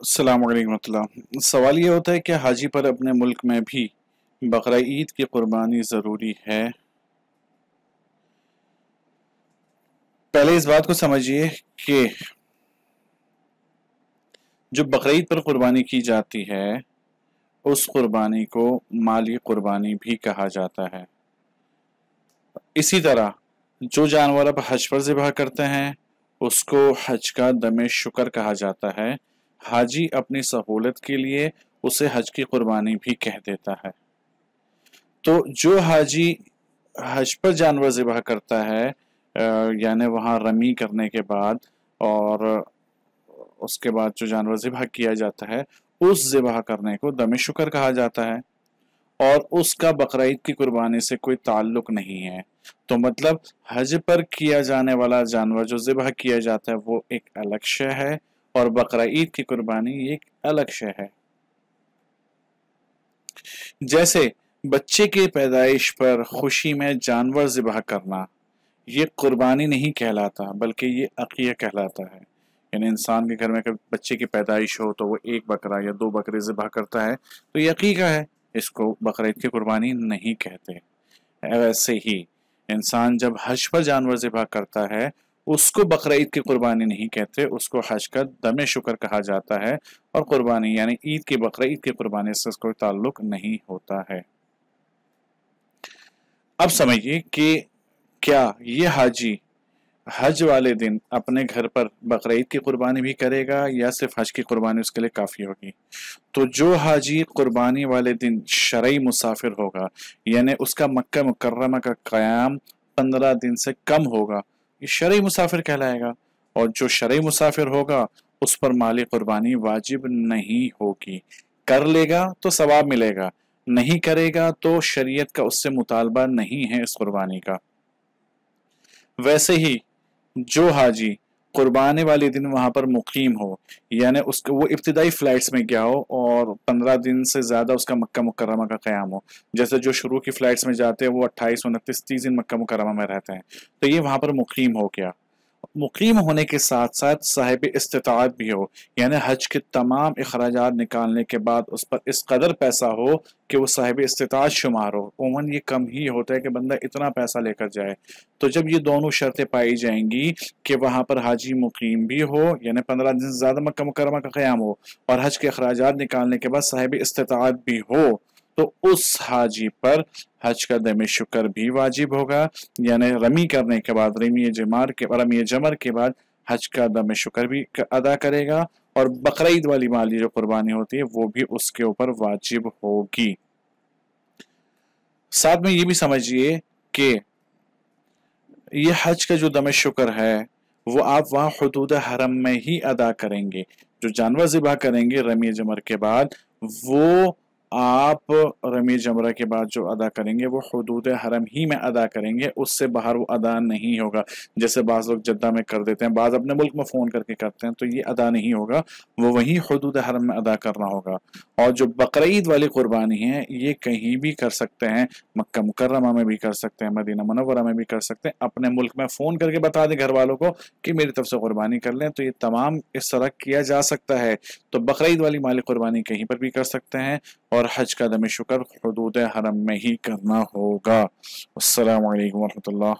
السلام علیکم ورحمۃ اللہ۔ سوال یہ ہوتا ہے کہ حاجی پر اپنے ملک میں بھی بقرعید کی قربانی ضروری ہے؟ پہلے اس بات کو سمجھیے کہ جو بقرعید پر قربانی کی جاتی ہے اس قربانی کو مالی قربانی بھی کہا جاتا ہے۔ اسی طرح جو جانور اب حج پر ذبح کرتے ہیں اس کو حج کا دم شکر کہا جاتا ہے۔ حاجی اپنی سہولت کے لیے اسے حج کی قربانی بھی کہہ دیتا ہے۔ تو جو حاجی حج پر جانور ذبح کرتا ہے یعنی وہاں رمی کرنے کے بعد اور اس کے بعد جو جانور ذبح کیا جاتا ہے اس ذبح کرنے کو دم شکر کہا جاتا ہے، اور اس کا بقرعید کی قربانی سے کوئی تعلق نہیں ہے۔ تو مطلب حج پر کیا جانے والا جانور جو ذبح کیا جاتا ہے وہ ایک الگ شے ہے، اور بقرعید کی قربانی ایک الگ شے ہے۔ جیسے بچے کی پیدائش پر خوشی میں جانور ذبح کرنا یہ قربانی نہیں کہلاتا بلکہ یہ عقیقہ کہلاتا ہے۔ یعنی انسان کے گھر میں اگر بچے کی پیدائش ہو تو وہ ایک بکرا یا دو بکرے ذبح کرتا ہے تو یہ عقیقہ ہے، اس کو بقرعید کی قربانی نہیں کہتے۔ ویسے ہی انسان جب حج پر جانور ذبح کرتا ہے اس کو بقرعید کی قربانی نہیں کہتے، اس کو حج کا دم شکر کہا جاتا ہے، اور قربانی یعنی عید کی بقرعید کی قربانی سے اس کوئی تعلق نہیں ہوتا ہے۔ اب سمجھیے کہ کیا یہ حاجی حج والے دن اپنے گھر پر بقرعید کی قربانی بھی کرے گا یا صرف حج کی قربانی اس کے لیے کافی ہوگی؟ تو جو حاجی قربانی والے دن شرعی مسافر ہوگا یعنی اس کا مکہ مکرمہ کا قیام 15 دن سے کم ہوگا، یہ شرعی مسافر کہلائے گا، اور جو شرعی مسافر ہوگا اس پر مالی قربانی واجب نہیں ہوگی۔ کر لے گا تو ثواب ملے گا، نہیں کرے گا تو شریعت کا اس سے مطالبہ نہیں ہے اس قربانی کا۔ ویسے ہی جو حاجی قربانی والے دن وہاں پر مقیم ہو یعنی اس کو وہ ابتدائی فلائٹس میں گیا ہو اور 15 دن سے زیادہ اس کا مکہ مکرمہ کا قیام ہو، جیسے جو شروع کی فلائٹس میں جاتے ہیں وہ 28 29 30 دن مکہ مکرمہ میں رہتے ہیں، تو یہ وہاں پر مقیم ہو گیا۔ مقیم ہونے کے ساتھ ساتھ صاحب استطاعت بھی ہو، یعنی حج کے تمام اخراجات نکالنے کے بعد اس پر اس قدر پیسہ ہو کہ وہ صاحب استطاعت شمار ہو۔ عموماً یہ کم ہی ہوتا ہے کہ بندہ اتنا پیسہ لے کر جائے۔ تو جب یہ دونوں شرطیں پائی جائیں گی کہ وہاں پر حاجی مقیم بھی ہو یعنی 15 دن سے زیادہ مکہ مکرمہ کا قیام ہو، اور حج کے اخراجات نکالنے کے بعد صاحب استطاعت بھی ہو، تو اس حاجی پر حج کا دم شکر بھی واجب ہوگا، یعنی رمی کرنے کے بعد رمی جمر کے بعد حج کا دم شکر بھی ادا کرے گا، اور بقرعید والی مالی جو قربانی ہوتی ہے وہ بھی اس کے اوپر واجب ہوگی۔ ساتھ میں یہ بھی سمجھیے کہ یہ حج کا جو دم شکر ہے وہ آپ وہاں حدود حرم میں ہی ادا کریں گے۔ جو جانور ذبح کریں گے رمی جمر کے بعد وہ آپ رمی جمرہ کے بعد جو ادا کریں گے وہ حدود حرم ہی میں ادا کریں گے، اس سے باہر وہ ادا نہیں ہوگا۔ جیسے بعض لوگ جدہ میں کر دیتے ہیں، بعض اپنے ملک میں فون کر کے کرتے ہیں، تو یہ ادا نہیں ہوگا، وہ وہیں حدود حرم میں ادا کرنا ہوگا۔ اور جو بقرعید والی قربانی ہے یہ کہیں بھی کر سکتے ہیں، مکہ مکرمہ میں بھی کر سکتے ہیں، مدینہ منورہ میں بھی کر سکتے ہیں، اپنے ملک میں فون کر کے بتا دیں گھر والوں کو کہ میری طرف سے قربانی کر لیں، تو یہ تمام اس طرح کیا جا سکتا ہے۔ تو بقرعید والی مالی قربانی کہیں پر بھی کر سکتے ہیں، اور حج کا دم شکر حدود حرم میں ہی کرنا ہوگا۔ السلام علیکم ورحمۃ اللہ۔